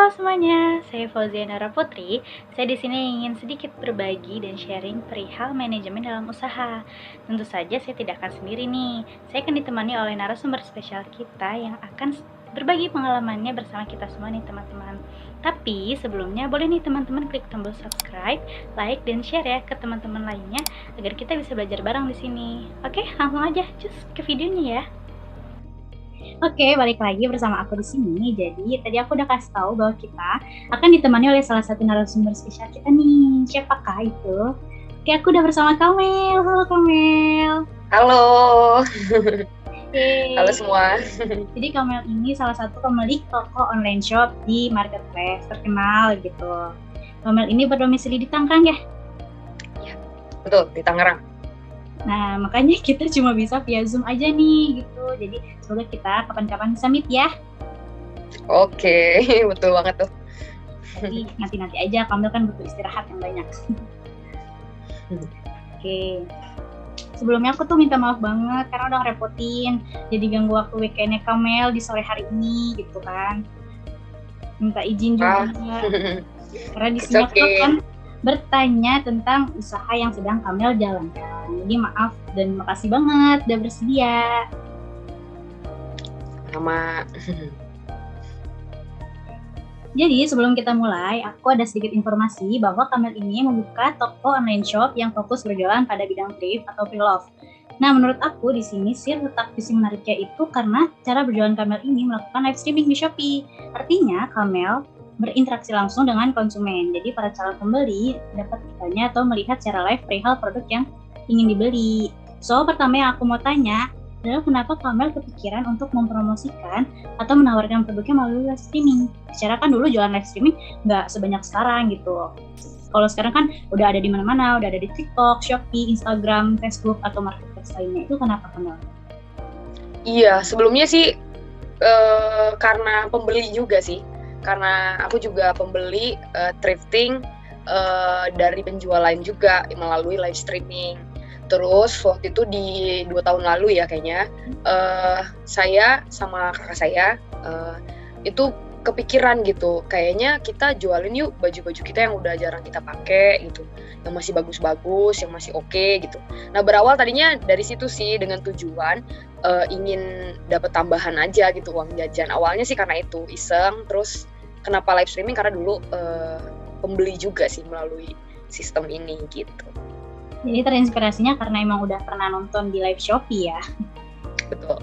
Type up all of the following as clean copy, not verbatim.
Halo semuanya, saya Fauzia Nara Putri. Saya di sini ingin sedikit berbagi dan sharing perihal manajemen dalam usaha. Tentu saja saya tidak akan sendiri nih. Saya akan ditemani oleh narasumber spesial kita yang akan berbagi pengalamannya bersama kita semua nih teman-teman. Tapi sebelumnya boleh nih teman-teman klik tombol subscribe, like, dan share ya ke teman-teman lainnya agar kita bisa belajar bareng di sini. Oke, langsung aja cus ke videonya ya. Oke, balik lagi bersama aku di sini. Jadi, tadi aku udah kasih tahu bahwa kita akan ditemani oleh salah satu narasumber spesial kita nih. Siapakah itu? Oke, aku udah bersama Kamel. Halo Kamel. Halo. Yeay. Halo semua. Jadi Kamel ini salah satu pemilik toko online shop di marketplace terkenal gitu. Kamel ini berdomisili di Tangerang ya? Ya, betul, di Tangerang. Nah, makanya kita cuma bisa via Zoom aja nih gitu. Jadi, semoga kita kapan-kapan bisa meet ya. Oke, betul banget tuh. Jadi nanti-nanti aja, Kamel kan butuh istirahat yang banyak. Oke. Sebelumnya aku tuh minta maaf banget karena udah ngerepotin. Jadi ganggu waktu weekendnya Kamel di sore hari ini gitu kan. Minta izin juga. Karena di sini aku kan bertanya tentang usaha yang sedang Kamel jalankan. Jadi maaf dan makasih banget udah bersedia. Sama. Jadi sebelum kita mulai, aku ada sedikit informasi bahwa Kamel ini membuka toko online shop yang fokus berjualan pada bidang thrift atau pre-love. Nah, menurut aku di sini sih letak visi menariknya itu karena cara berjualan Kamel ini melakukan live streaming di Shopee. Artinya Kamel berinteraksi langsung dengan konsumen. Jadi para calon pembeli dapat bertanya atau melihat secara live perihal produk yang ingin dibeli. So, pertama yang aku mau tanya adalah kenapa Kamel kepikiran untuk mempromosikan atau menawarkan produknya melalui live streaming. Secara kan dulu jualan live streaming nggak sebanyak sekarang gitu. Kalau sekarang kan udah ada di mana-mana, udah ada di TikTok, Shopee, Instagram, Facebook, atau marketplace lainnya. Itu kenapa Kamel? Iya, sebelumnya sih karena pembeli juga sih. Karena aku juga pembeli thrifting dari penjual lain juga melalui live streaming. Terus waktu itu di 2 tahun lalu ya kayaknya, saya sama kakak saya itu kepikiran gitu, kayaknya kita jualin yuk baju-baju kita yang udah jarang kita pakai gitu, yang masih bagus-bagus, yang masih oke gitu. Nah berawal tadinya dari situ sih dengan tujuan ingin dapat tambahan aja gitu uang jajan. Awalnya sih karena itu iseng, terus kenapa live streaming karena dulu pembeli juga sih melalui sistem ini gitu. Jadi terinspirasinya karena emang udah pernah nonton di live Shopee ya. Betul.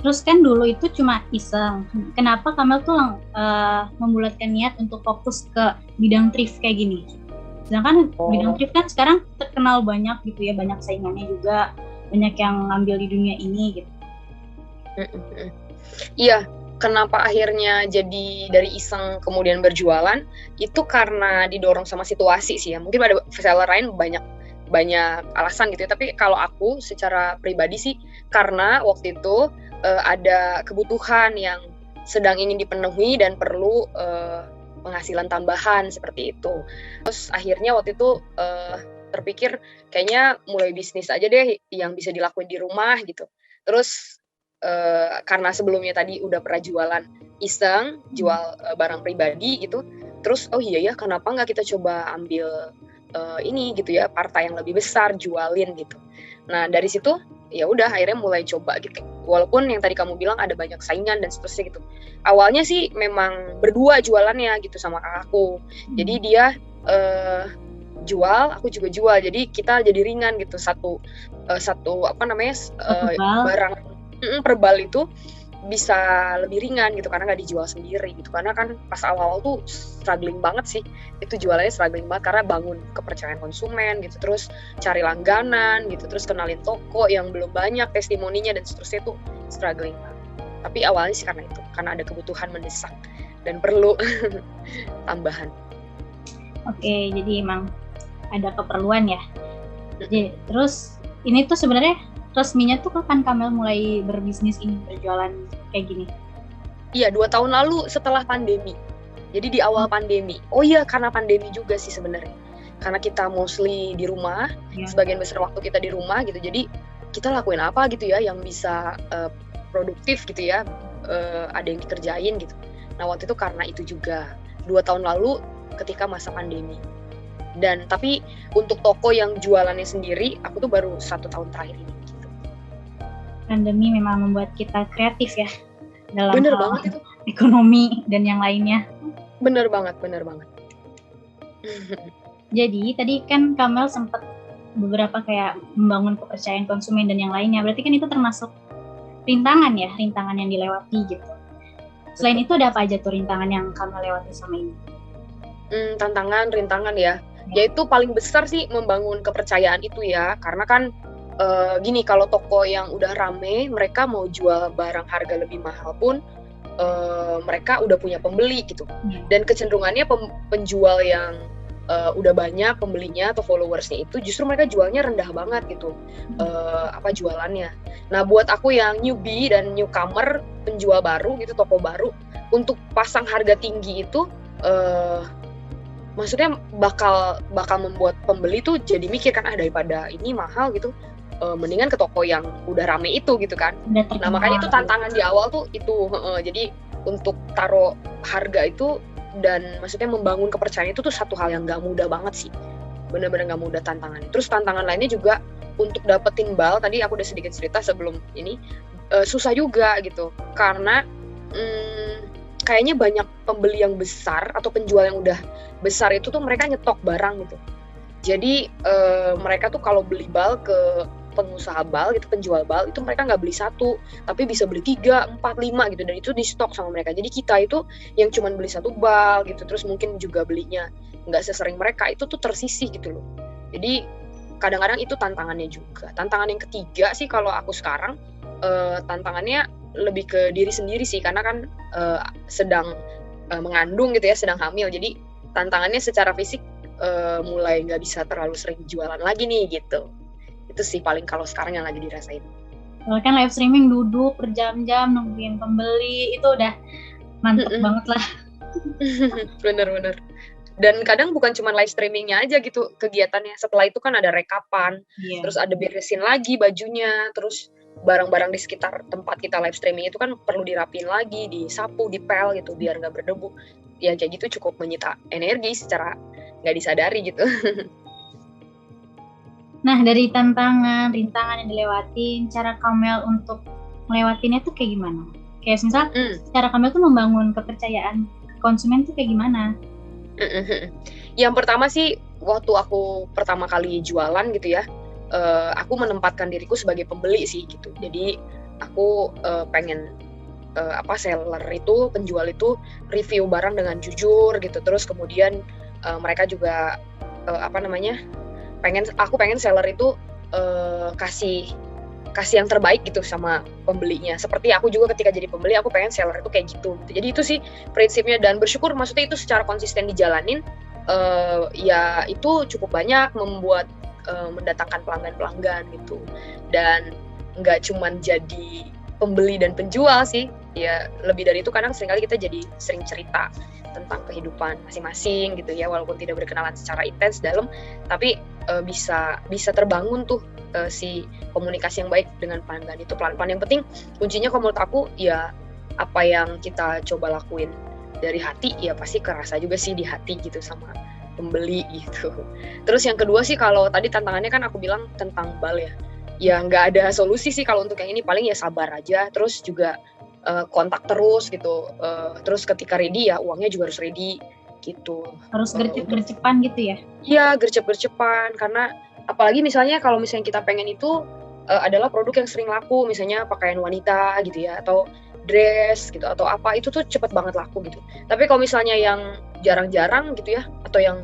Terus kan dulu itu cuma iseng. Kenapa Kamel tuh membulatkan niat untuk fokus ke bidang thrift kayak gini? Sedangkan bidang thrift kan sekarang terkenal banyak gitu ya, banyak saingannya juga, banyak yang ngambil di dunia ini gitu. Iya. Kenapa akhirnya jadi dari iseng kemudian berjualan itu karena didorong sama situasi sih ya. Mungkin ada seller lain banyak alasan gitu ya, tapi kalau aku secara pribadi sih karena waktu itu ada kebutuhan yang sedang ingin dipenuhi dan perlu penghasilan tambahan seperti itu. Terus akhirnya waktu itu terpikir kayaknya mulai bisnis aja deh yang bisa dilakuin di rumah gitu. Terus karena sebelumnya tadi udah pernah jualan iseng, jual barang pribadi gitu, terus oh iya ya kenapa nggak kita coba ambil ini gitu ya, partai yang lebih besar jualin gitu. Nah dari situ ya udah akhirnya mulai coba gitu. Walaupun yang tadi kamu bilang ada banyak saingan dan seterusnya gitu. Awalnya sih memang berdua jualannya gitu sama kakakku. Jadi dia jual, aku juga jual. Jadi kita jadi ringan gitu, satu barang per bal itu bisa lebih ringan gitu karena nggak dijual sendiri gitu, karena kan pas awal-awal tuh struggling banget sih, itu jualannya struggling banget karena bangun kepercayaan konsumen gitu, terus cari langganan gitu, terus kenalin toko yang belum banyak testimoninya dan seterusnya tuh struggling banget. Tapi awalnya sih karena itu, karena ada kebutuhan mendesak dan perlu tambahan. Oke, jadi emang ada keperluan ya. Jadi terus ini tuh sebenarnya resminya tuh kapan Kamel mulai berbisnis ini, berjualan kayak gini? Iya, 2 tahun lalu setelah pandemi. Jadi di awal pandemi. Oh iya, karena pandemi juga sih sebenarnya. Karena kita mostly di rumah, sebagian besar waktu kita di rumah gitu. Jadi kita lakuin apa gitu ya yang bisa produktif gitu ya, ada yang dikerjain gitu. Nah waktu itu karena itu juga 2 tahun lalu ketika masa pandemi. Dan tapi untuk toko yang jualannya sendiri, aku tuh baru 1 tahun terakhir ini. Gitu. Pandemi memang membuat kita kreatif ya dalam Bener hal banget itu. ekonomi dan yang lainnya. Bener banget. Jadi tadi kan Kamel sempat beberapa kayak membangun kepercayaan konsumen dan yang lainnya. Berarti kan itu termasuk rintangan yang dilewati gitu. Selain itu ada apa aja tuh rintangan yang Kamel lewati sama ini? Rintangan ya. Yaitu paling besar sih membangun kepercayaan itu ya. Karena kan gini, kalau toko yang udah rame, mereka mau jual barang harga lebih mahal pun mereka udah punya pembeli gitu. Dan kecenderungannya penjual yang udah banyak pembelinya atau followersnya itu justru mereka jualnya rendah banget gitu jualannya. Nah buat aku yang newbie dan newcomer, penjual baru gitu, toko baru, untuk pasang harga tinggi itu maksudnya bakal membuat pembeli tuh jadi mikir kan, daripada ini mahal gitu, mendingan ke toko yang udah rame itu gitu kan. Nah makanya itu tantangan di awal tuh itu, jadi untuk taruh harga itu dan maksudnya membangun kepercayaan itu tuh satu hal yang gak mudah banget sih, bener-bener gak mudah tantangannya. Terus tantangan lainnya juga untuk dapetin bal, tadi aku udah sedikit cerita sebelum ini, susah juga gitu, karena kayaknya banyak pembeli yang besar atau penjual yang udah besar itu tuh mereka nyetok barang gitu. Jadi mereka tuh kalau beli bal ke pengusaha bal gitu, penjual bal itu mereka nggak beli 1, tapi bisa beli 3, 4, 5 gitu, dan itu di stok sama mereka. Jadi kita itu yang cuma beli 1 bal gitu, terus mungkin juga belinya nggak sesering mereka, itu tuh tersisih gitu loh. Jadi kadang-kadang itu tantangannya juga. Tantangan yang ketiga sih kalau aku sekarang, tantangannya lebih ke diri sendiri sih, karena kan sedang mengandung gitu ya, sedang hamil. Jadi tantangannya secara fisik mulai nggak bisa terlalu sering jualan lagi nih gitu. Itu sih paling kalau sekarang yang lagi dirasain. Kalau kan live streaming duduk berjam-jam nungguin pembeli, itu udah mantep banget lah. Bener. Dan kadang bukan cuma live streamingnya aja gitu kegiatannya. Setelah itu kan ada rekapan, terus ada beresin lagi bajunya, terus barang-barang di sekitar tempat kita live streaming itu kan perlu dirapiin lagi, disapu, dipel gitu biar nggak berdebu. Ya kayak gitu cukup menyita energi secara nggak disadari gitu. Nah, dari rintangan yang dilewatin, cara Kamel untuk melewatinnya tuh kayak gimana? Kayak misal, cara Kamel tuh membangun kepercayaan konsumen tuh kayak gimana? Yang pertama sih, waktu aku pertama kali jualan gitu ya, aku menempatkan diriku sebagai pembeli sih gitu. Jadi aku pengen seller itu, penjual itu review barang dengan jujur gitu. Terus kemudian mereka juga aku pengen seller itu kasih yang terbaik gitu sama pembelinya. Seperti aku juga ketika jadi pembeli, aku pengen seller itu kayak gitu. Jadi itu sih prinsipnya, dan bersyukur maksudnya itu secara konsisten dijalanin, ya itu cukup banyak membuat mendatangkan pelanggan gitu. Dan nggak cuman jadi pembeli dan penjual sih, ya lebih dari itu. Kadang seringkali kita jadi sering cerita tentang kehidupan masing-masing gitu ya, walaupun tidak berkenalan secara intens dalam, tapi bisa terbangun tuh si komunikasi yang baik dengan pelanggan itu pelan-pelan. Yang penting kuncinya kalau menurut aku ya apa yang kita coba lakuin dari hati ya pasti kerasa juga sih di hati gitu sama pembeli gitu. Terus yang kedua sih, kalau tadi tantangannya kan aku bilang tentang bal ya nggak ada solusi sih kalau untuk yang ini, paling ya sabar aja, terus juga kontak terus gitu, terus ketika ready ya uangnya juga harus ready gitu. Harus gercep-gercepan gitu ya? Iya, gercep-gercepan, karena apalagi misalnya kalau misalnya kita pengen itu adalah produk yang sering laku, misalnya pakaian wanita gitu ya, atau dress gitu, atau apa, itu tuh cepet banget laku gitu. Tapi kalau misalnya yang jarang-jarang gitu ya, atau yang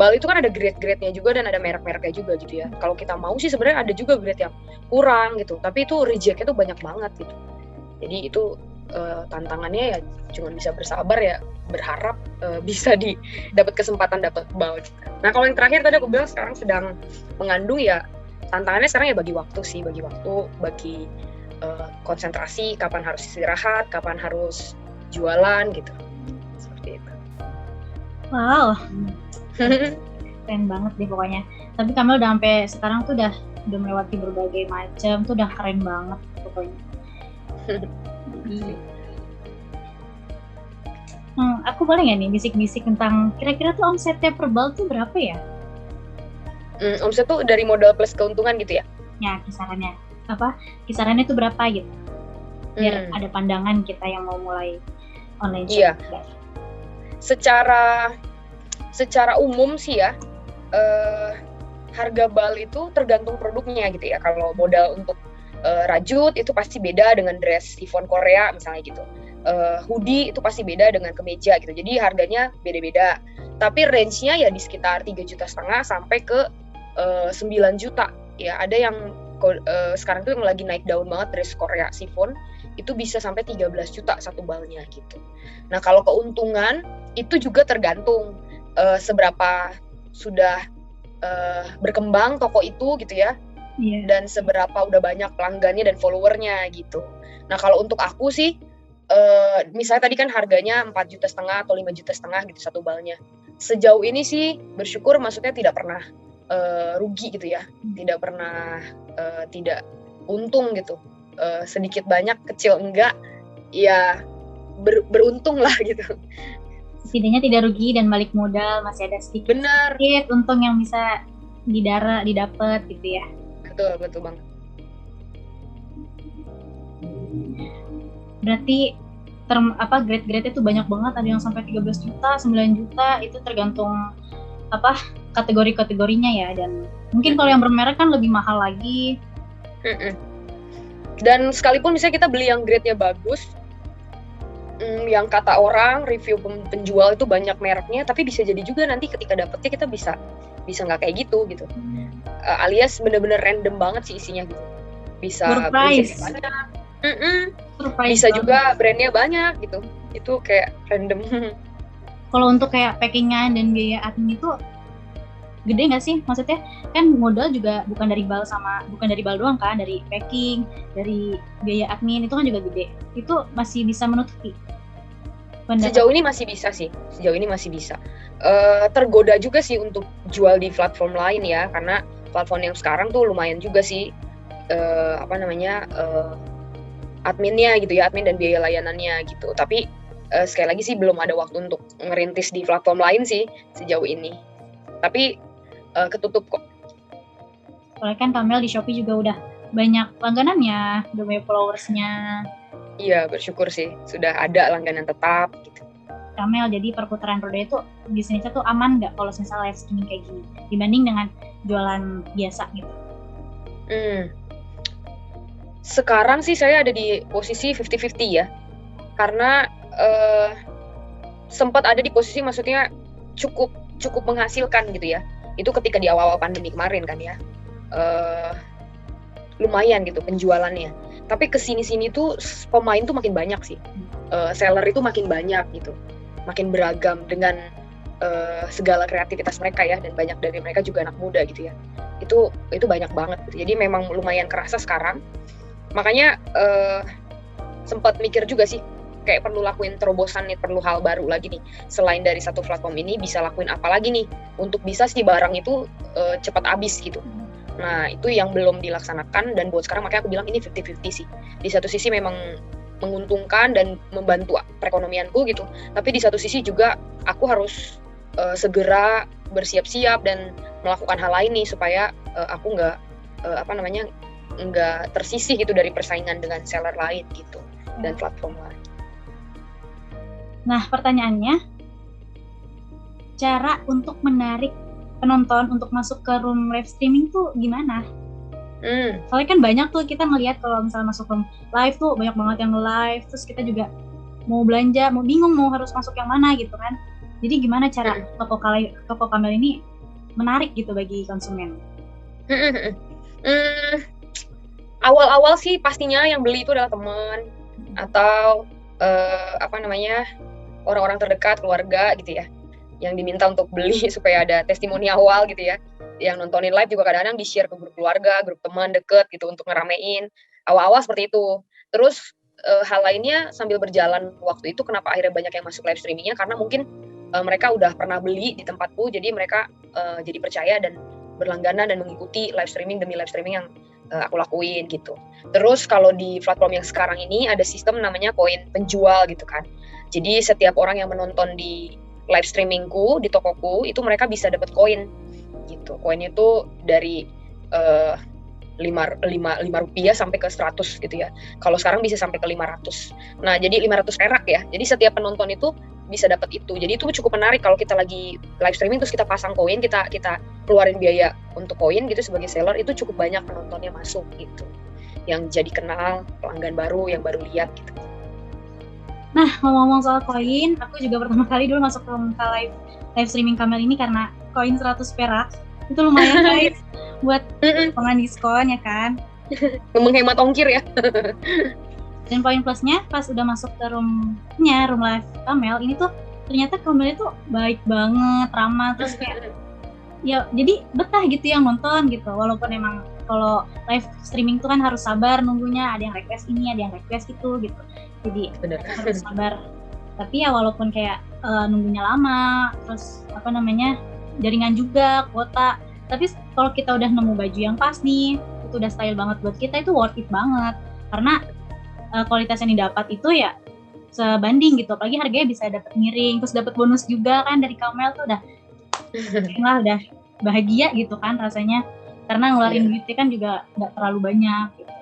bal itu kan ada grade-grade-nya juga dan ada merek-mereknya juga gitu ya. Kalau kita mau sih sebenarnya ada juga grade yang kurang gitu, tapi itu reject-nya tuh banyak banget gitu. Jadi itu tantangannya ya cuma bisa bersabar ya, berharap bisa dapat kesempatan dapat bal. Nah kalau yang terakhir tadi aku bilang sekarang sedang mengandung, ya tantangannya sekarang ya bagi waktu, bagi konsentrasi, kapan harus istirahat, kapan harus jualan gitu, seperti itu. Wow, keren banget deh pokoknya. Tapi Kamel udah sampai sekarang tuh udah melewati berbagai macam, tuh udah keren banget pokoknya. Aku boleh nggak nih bisik-bisik tentang kira-kira tuh omsetnya per bal tuh berapa ya? Omset tuh dari modal plus keuntungan gitu ya? Ya, kisarannya. Kisarannya tuh berapa gitu? Biar ada pandangan kita yang mau mulai online shop. Iya. Secara umum sih ya, harga bal itu tergantung produknya gitu ya. Kalau modal untuk rajut itu pasti beda dengan dress chiffon Korea misalnya gitu. Hoodie itu pasti beda dengan kemeja gitu. Jadi harganya beda-beda. Tapi range-nya ya di sekitar 3,5 juta sampai ke 9 juta. Ya, ada yang sekarang tuh yang lagi naik daun banget dress Korea chiffon itu bisa sampai 13 juta satu balnya gitu. Nah, kalau keuntungan itu juga tergantung seberapa sudah berkembang toko itu gitu ya. Yeah. Dan seberapa udah banyak pelanggannya dan followernya gitu. Nah, kalau untuk aku sih misalnya tadi kan harganya 4,5 juta atau 5,5 juta gitu satu balnya. Sejauh ini sih bersyukur, maksudnya tidak pernah rugi gitu ya. Tidak pernah tidak untung gitu. Sedikit banyak, kecil enggak, ya beruntung lah gitu. Setidaknya tidak rugi dan balik modal, masih ada sedikit untung yang bisa didapat gitu ya. Betul Bang. Berarti grade-grade itu banyak banget, ada yang sampai 13 juta, 9 juta, itu tergantung kategori-kategorinya ya, dan mungkin kalau yang bermerek kan lebih mahal lagi. Dan sekalipun misalnya kita beli yang grade-nya bagus, yang kata orang review penjual itu banyak mereknya, tapi bisa jadi juga nanti ketika dapetnya kita bisa nggak kayak gitu. Alias bener-bener random banget sih isinya gitu. Bisa surprise banyak. Bisa juga brandnya banyak gitu. Itu kayak random. Kalau untuk kayak packingan dan biaya admin itu gede nggak sih? Maksudnya kan modal juga bukan dari bal doang kan, dari packing, dari biaya admin itu kan juga gede. Itu masih bisa menutupi? Sejauh ini masih bisa. Tergoda juga sih untuk jual di platform lain ya, karena platform yang sekarang tuh lumayan juga sih adminnya gitu ya, admin dan biaya layanannya gitu. Tapi sekali lagi sih belum ada waktu untuk ngerintis di platform lain sih sejauh ini. Tapi ketutup kok. Soalnya kan Kamel di Shopee juga udah banyak langganannya, udah banyak followersnya. Iya, bersyukur sih sudah ada langganan tetap gitu. Kamel, jadi perputaran roda itu bisnisnya tuh aman nggak kalau misalnya live streaming kayak gini dibanding dengan jualan biasa gitu? Sekarang sih saya ada di posisi 50-50 ya, karena sempat ada di posisi maksudnya cukup menghasilkan gitu ya. Itu ketika di awal-awal pandemi kemarin kan ya, lumayan gitu penjualannya. Tapi kesini-sini tuh pemain tuh makin banyak sih, seller itu makin banyak gitu, makin beragam dengan segala kreativitas mereka ya, dan banyak dari mereka juga anak muda gitu ya. Itu banyak banget gitu. Jadi memang lumayan kerasa sekarang. Makanya sempat mikir juga sih, kayak perlu lakuin terobosan nih, perlu hal baru lagi nih. Selain dari satu platform ini, bisa lakuin apa lagi nih untuk bisa si barang itu cepat habis gitu. Nah, itu yang belum dilaksanakan, dan buat sekarang makanya aku bilang ini 50-50 sih. Di satu sisi memang menguntungkan dan membantu perekonomianku gitu, tapi di satu sisi juga aku harus segera bersiap-siap dan melakukan hal lain nih supaya aku nggak tersisih gitu dari persaingan dengan seller lain gitu dan platform lain. Nah, pertanyaannya, cara untuk menarik penonton untuk masuk ke room live streaming tuh gimana? Soalnya kan banyak tuh kita ngelihat kalau misalnya masuk room live tuh banyak banget yang live, terus kita juga mau belanja, bingung mau harus masuk yang mana gitu kan. Jadi gimana cara toko Kamel ini menarik gitu bagi konsumen? Awal-awal sih pastinya yang beli itu adalah teman atau orang-orang terdekat, keluarga gitu ya, yang diminta untuk beli supaya ada testimoni awal gitu ya. Yang nontonin live juga kadang-kadang di-share ke grup keluarga, grup teman deket gitu untuk ngeramein. Awal-awal seperti itu. Terus hal lainnya sambil berjalan waktu itu, kenapa akhirnya banyak yang masuk live streamingnya, karena mungkin mereka udah pernah beli di tempatku, jadi mereka jadi percaya dan berlangganan dan mengikuti live streaming demi live streaming yang aku lakuin gitu. Terus kalau di platform yang sekarang ini ada sistem namanya koin penjual gitu kan. Jadi setiap orang yang menonton di live streamingku di tokoku itu mereka bisa dapat koin gitu. Koinnya itu dari uh, 5 rupiah sampai ke 100 gitu ya. Kalau sekarang bisa sampai ke 500. Nah, jadi 500 perak ya. Jadi setiap penonton itu bisa dapat itu. Jadi itu cukup menarik kalau kita lagi live streaming terus kita pasang koin, kita keluarin biaya untuk koin gitu sebagai seller, itu cukup banyak penontonnya masuk gitu. Yang jadi kenal, pelanggan baru yang baru lihat gitu. Nah, ngomong-ngomong soal koin, aku juga pertama kali dulu masuk ke live streaming Kamel ini karena koin 100 perak. Itu lumayan guys buat potongan diskon ya kan. Menghemat ongkir ya. Dan poin plusnya pas udah masuk ke room live Kamel ini tuh ternyata Kamelnya tuh baik banget, ramah, terus kayak ya jadi betah gitu yang nonton gitu. Walaupun emang kalau live streaming tuh kan harus sabar nunggunya, ada yang request ini, ada yang request itu gitu. Jadi harus sabar. Tapi ya walaupun kayak nunggunya lama, terus jaringan juga, kuota. Tapi kalau kita udah nemu baju yang pas nih, itu udah style banget buat kita, itu worth it banget. Karena kualitas yang didapat itu ya sebanding gitu. Apalagi harganya bisa dapat miring, terus dapat bonus juga kan dari Kamel tuh udah bahagia gitu kan rasanya. Karena ngeluarin duitnya kan juga nggak terlalu banyak gitu.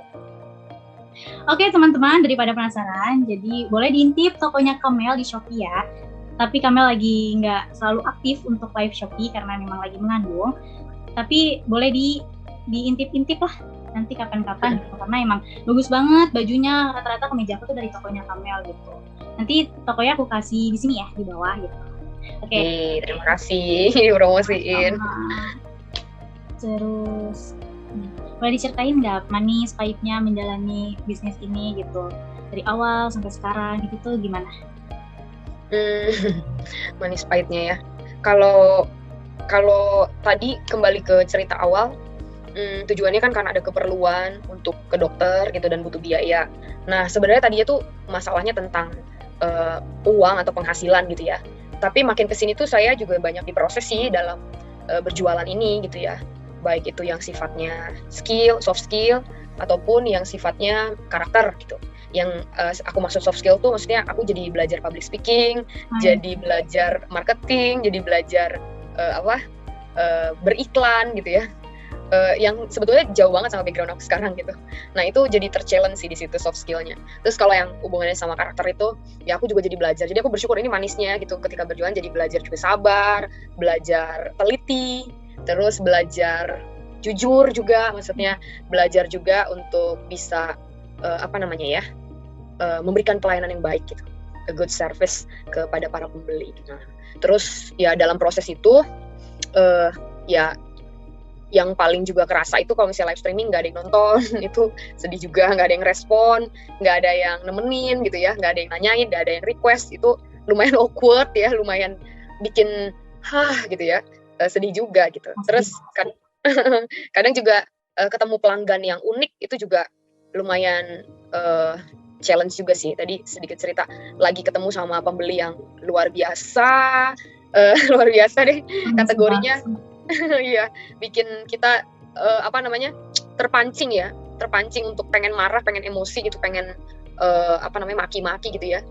Oke teman-teman, daripada penasaran, jadi boleh diintip tokonya Kamel di Shopee ya. Tapi Kamel lagi nggak selalu aktif untuk live Shopee karena memang lagi mengandung. Tapi boleh diintip-intip lah nanti kapan-kapan gitu. Karena emang bagus banget bajunya, rata-rata kemeja aku tuh dari tokonya Kamel gitu. Nanti tokonya aku kasih di sini ya, di bawah gitu. Oke. Terima kasih dipromosiin. Terus boleh diceritain nggak manis pahitnya menjalani bisnis ini gitu, dari awal sampai sekarang gitu gimana? Manis pahitnya ya. Kalau tadi kembali ke cerita awal, tujuannya kan karena ada keperluan untuk ke dokter gitu dan butuh biaya. Nah sebenarnya tadinya tuh masalahnya tentang uang atau penghasilan gitu ya. Tapi makin kesini tuh saya juga banyak diproses sih dalam berjualan ini gitu ya. Baik itu yang sifatnya soft skill, ataupun yang sifatnya karakter gitu. Yang aku maksud soft skill tuh maksudnya aku jadi belajar public speaking, jadi belajar marketing, jadi belajar beriklan gitu ya. Yang sebetulnya jauh banget sama background aku sekarang gitu. Nah itu jadi terchallenge sih di situ soft skillnya. Terus kalau yang hubungannya sama karakter itu, ya aku juga jadi belajar. Jadi aku bersyukur ini manisnya gitu. Ketika berjualan jadi belajar juga sabar, belajar teliti, terus belajar jujur juga, maksudnya belajar juga untuk bisa memberikan pelayanan yang baik gitu, a good service kepada para pembeli. Nah, terus ya dalam proses itu ya yang paling juga kerasa itu kalau misalnya live streaming nggak ada yang nonton itu sedih juga, nggak ada yang respon, nggak ada yang nemenin gitu ya, nggak ada yang nanyain, nggak ada yang request, itu lumayan awkward ya, lumayan bikin gitu ya, sedih juga gitu. Terus kan kadang juga ketemu pelanggan yang unik itu juga lumayan challenge juga sih. Tadi sedikit cerita, lagi ketemu sama pembeli yang luar biasa deh kategorinya. Iya, bikin kita terpancing untuk pengen marah, pengen emosi gitu, pengen maki-maki gitu ya.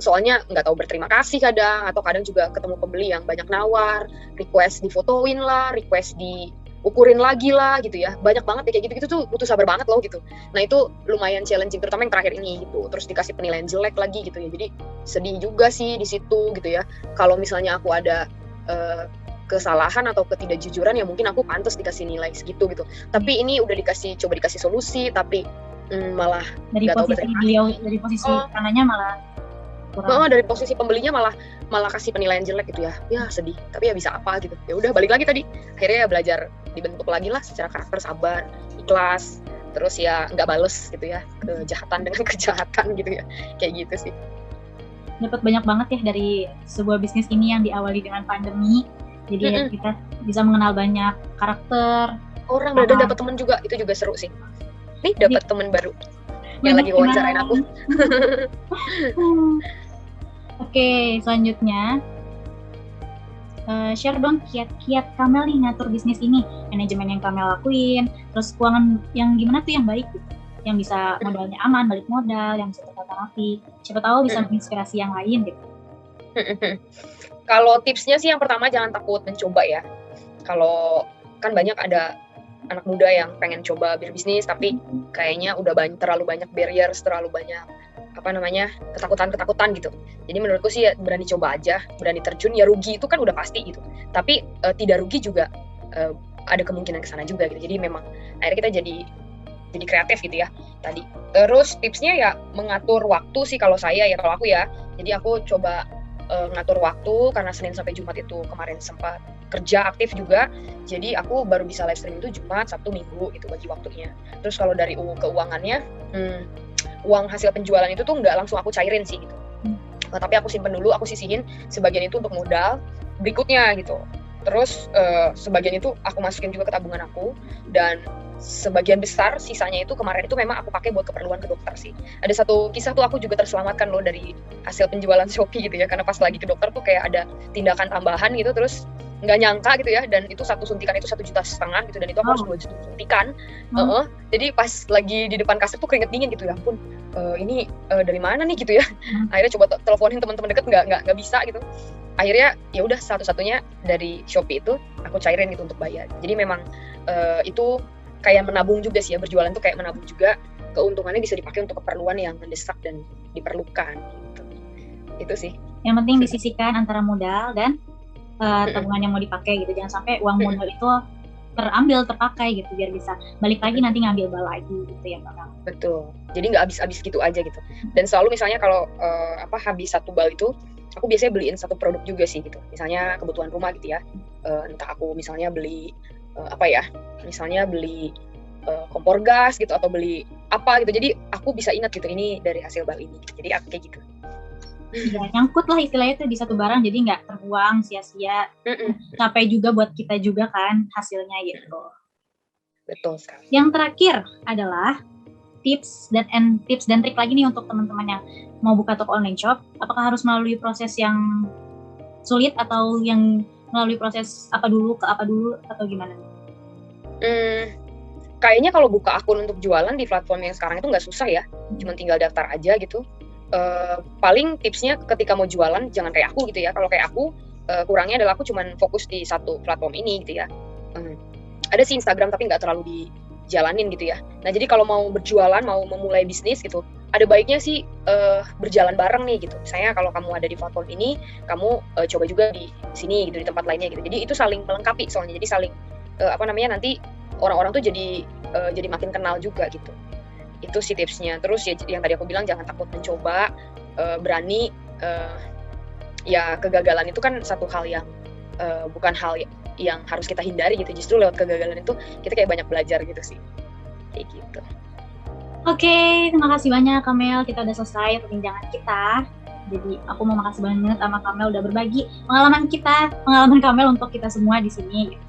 Soalnya nggak tahu berterima kasih kadang, atau kadang juga ketemu pembeli yang banyak nawar, request difotoin lah, request diukurin lagi lah gitu ya. Banyak banget ya kayak gitu tuh, butuh sabar banget loh gitu. Nah itu lumayan challenging, terutama yang terakhir ini gitu. Terus dikasih penilaian jelek lagi gitu ya. Jadi sedih juga sih di situ gitu ya. Kalau misalnya aku ada kesalahan atau ketidakjujuran ya mungkin aku pantas dikasih nilai segitu gitu. Tapi ini udah coba dikasih solusi, tapi malah dari posisi beliau, dari posisi kanannya malah kurang. Dari posisi pembelinya malah kasih penilaian jelek gitu ya. Ya sedih, tapi ya bisa apa gitu. Ya udah balik lagi tadi. Akhirnya ya belajar dibentuk lagi lah secara karakter, sabar, ikhlas, terus ya nggak bales gitu ya kejahatan dengan kejahatan gitu ya. Kayak gitu sih. Dapat banyak banget ya dari sebuah bisnis ini yang diawali dengan pandemi. Jadi ya kita bisa mengenal banyak karakter orang, dan dapat teman juga, itu juga seru sih. Nih dapat teman baru yang lagi wawancarain aku. Oke, selanjutnya share dong kiat-kiat Kamel nih ngatur bisnis ini, manajemen yang Kamel lakuin, terus keuangan yang gimana tuh yang baik gitu, yang bisa modalnya aman, balik modal, yang bisa tertata rapi. Siapa tahu bisa menginspirasi yang lain gitu. Kalau tipsnya sih yang pertama jangan takut mencoba ya. Kalau kan banyak ada anak muda yang pengen coba berbisnis tapi kayaknya udah terlalu banyak barriers, terlalu banyak ketakutan gitu. Jadi menurutku sih ya, berani coba aja, berani terjun. Ya rugi itu kan udah pasti gitu. Tapi tidak rugi juga ada kemungkinan kesana juga gitu. Jadi memang akhirnya kita jadi kreatif gitu ya tadi. Terus tipsnya ya mengatur waktu sih kalau aku ya. Jadi aku coba ngatur waktu karena Senin sampai Jumat itu kemarin sempat kerja aktif juga. Jadi aku baru bisa live stream itu Jumat, Sabtu, Minggu itu bagi waktunya. Terus kalau dari keuangannya, uang hasil penjualan itu tuh nggak langsung aku cairin sih gitu. Tapi aku simpen dulu, aku sisihin sebagian itu untuk modal berikutnya gitu. Terus sebagian itu aku masukin juga ke tabungan aku, dan sebagian besar sisanya itu kemarin itu memang aku pakai buat keperluan ke dokter sih. Ada satu kisah tuh aku juga terselamatkan loh dari hasil penjualan Shopee gitu ya, karena pas lagi ke dokter tuh kayak ada tindakan tambahan gitu, terus nggak nyangka gitu ya, dan itu satu suntikan itu 1,5 juta gitu, dan itu aku harus 2 juta suntikan. Jadi pas lagi di depan kasir tuh keringet dingin gitu, ya ampun, ini dari mana nih gitu ya. Akhirnya coba teleponin teman-teman deket, nggak bisa gitu. Akhirnya ya udah satu-satunya dari Shopee itu aku cairin gitu untuk bayar. Jadi memang itu kayak menabung juga sih ya, berjualan tuh kayak menabung juga, keuntungannya bisa dipakai untuk keperluan yang mendesak dan diperlukan gitu. Itu sih. Yang penting disisihkan antara modal dan tabungan yang mau dipakai gitu. Jangan sampai uang modal itu terpakai gitu, biar bisa balik lagi nanti ngambil lagi gitu ya Mbak. Betul. Jadi nggak habis gitu aja gitu. Dan selalu misalnya kalau habis satu bal itu, aku biasanya beliin satu produk juga sih gitu. Misalnya kebutuhan rumah gitu ya. Entah aku misalnya beli misalnya beli kompor gas gitu, atau beli apa gitu. Jadi aku bisa ingat gitu, ini dari hasil bal ini. Jadi aku kayak gitu. Ya, nyangkut lah istilahnya tuh di satu barang, jadi nggak terbuang sia-sia. Capek juga buat kita juga kan hasilnya gitu. Betul sekali. Yang terakhir adalah tips dan trik lagi nih untuk teman-teman yang mau buka toko online shop. Apakah harus melalui proses yang sulit atau yang melalui proses apa dulu atau gimana? Kayaknya kalau buka akun untuk jualan di platform yang sekarang itu nggak susah ya, cuma tinggal daftar aja gitu. Paling tipsnya ketika mau jualan jangan kayak aku gitu ya. Kalau kayak aku kurangnya adalah aku cuma fokus di satu platform ini gitu ya. Ada sih Instagram tapi nggak terlalu dijalanin gitu ya. Nah jadi kalau mau berjualan, mau memulai bisnis gitu, ada baiknya sih berjalan bareng nih gitu. Misalnya kalau kamu ada di platform ini, kamu coba juga di sini gitu, di tempat lainnya gitu. Jadi itu saling melengkapi soalnya. Jadi saling nanti orang-orang tuh jadi makin kenal juga gitu. Itu sih tipsnya. Terus ya yang tadi aku bilang, jangan takut mencoba, berani. Ya kegagalan itu kan satu hal yang bukan hal yang harus kita hindari gitu. Justru lewat kegagalan itu kita kayak banyak belajar gitu sih. Kayak gitu. Oke, terima kasih banyak Kamel. Kita udah selesai perbincangan kita. Jadi aku mau makasih banget sama Kamel udah berbagi pengalaman Kamel untuk kita semua di sini gitu.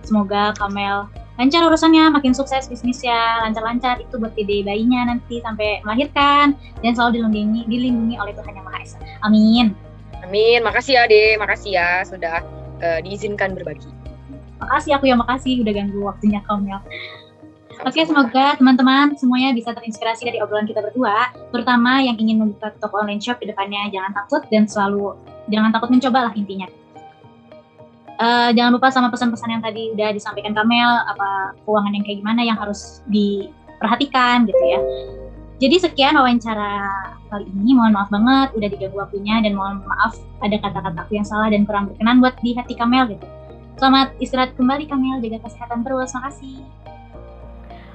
Semoga Kamel lancar urusannya, makin sukses bisnisnya, lancar-lancar itu buat dede bayinya nanti sampai melahirkan, dan selalu dilindungi oleh Tuhan Yang Maha Esa. Amin. Amin. Makasih ya, Ade. Makasih ya sudah diizinkan berbagi. Makasih, aku yang makasih udah ganggu waktunya Kamel. Oke, semoga teman-teman semuanya bisa terinspirasi dari obrolan kita berdua, terutama yang ingin membuka toko online shop ke depannya. Jangan takut dan jangan takut mencoba lah intinya. Jangan lupa sama pesan-pesan yang tadi udah disampaikan Kamel, apa keuangan yang kayak gimana yang harus diperhatikan gitu ya. Jadi sekian wawancara kali ini, mohon maaf banget udah diganggu waktunya, dan mohon maaf ada kata-kata aku yang salah dan kurang berkenan buat di hati Kamel gitu. Selamat istirahat kembali Kamel, jaga kesehatan terus, makasih.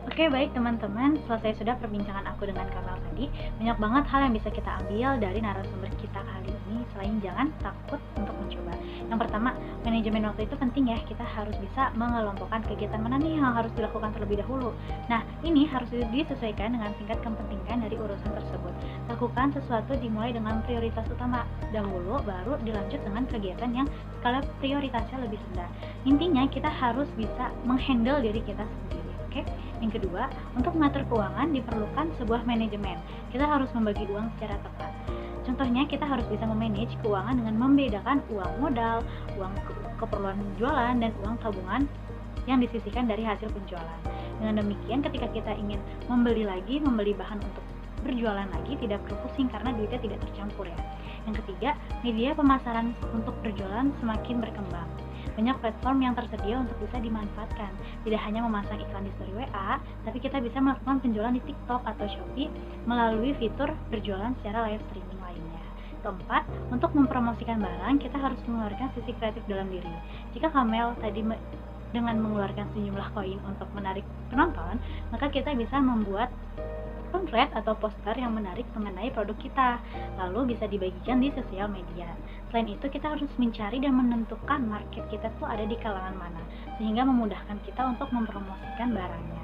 Oke, baik teman-teman, selesai sudah perbincangan aku dengan Kamel tadi. Banyak banget hal yang bisa kita ambil dari narasumber kita kali ini, selain jangan takut untuk mencoba. Yang pertama, manajemen waktu itu penting ya. Kita harus bisa mengelompokkan kegiatan mana nih yang harus dilakukan terlebih dahulu. Nah, ini harus disesuaikan dengan tingkat kepentingan dari urusan tersebut. Lakukan sesuatu dimulai dengan prioritas utama dahulu, baru dilanjut dengan kegiatan yang skala prioritasnya lebih rendah. Intinya kita harus bisa menghandle diri kita sendiri. Oke. Yang kedua, untuk mengatur keuangan diperlukan sebuah manajemen. Kita harus membagi uang secara tepat. Contohnya, kita harus bisa memanage keuangan dengan membedakan uang modal, uang keperluan jualan, dan uang tabungan yang disisihkan dari hasil penjualan. Dengan demikian, ketika kita ingin membeli bahan untuk berjualan lagi, tidak perlu pusing karena duitnya tidak tercampur ya. Yang ketiga, media pemasaran untuk berjualan semakin berkembang. Banyak platform yang tersedia untuk bisa dimanfaatkan. Tidak hanya memasang iklan di story WA, tapi kita bisa melakukan penjualan di TikTok atau Shopee melalui fitur berjualan secara live streaming lainnya. Keempat, untuk mempromosikan barang, kita harus mengeluarkan sisi kreatif dalam diri. Jika Kamel tadi dengan mengeluarkan sejumlah koin untuk menarik penonton, maka kita bisa membuat pamflet atau poster yang menarik mengenai produk kita, lalu bisa dibagikan di sosial media. Selain itu, kita harus mencari dan menentukan market kita tuh ada di kalangan mana, sehingga memudahkan kita untuk mempromosikan barangnya.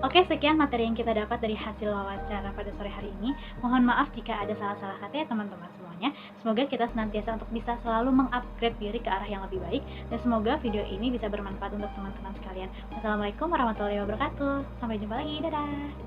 Oke, sekian materi yang kita dapat dari hasil wawancara pada sore hari ini. Mohon maaf jika ada salah-salah kata ya teman-teman semuanya. Semoga kita senantiasa untuk bisa selalu mengupgrade diri ke arah yang lebih baik, dan semoga video ini bisa bermanfaat untuk teman-teman sekalian. Wassalamualaikum warahmatullahi wabarakatuh. Sampai jumpa lagi, dadah!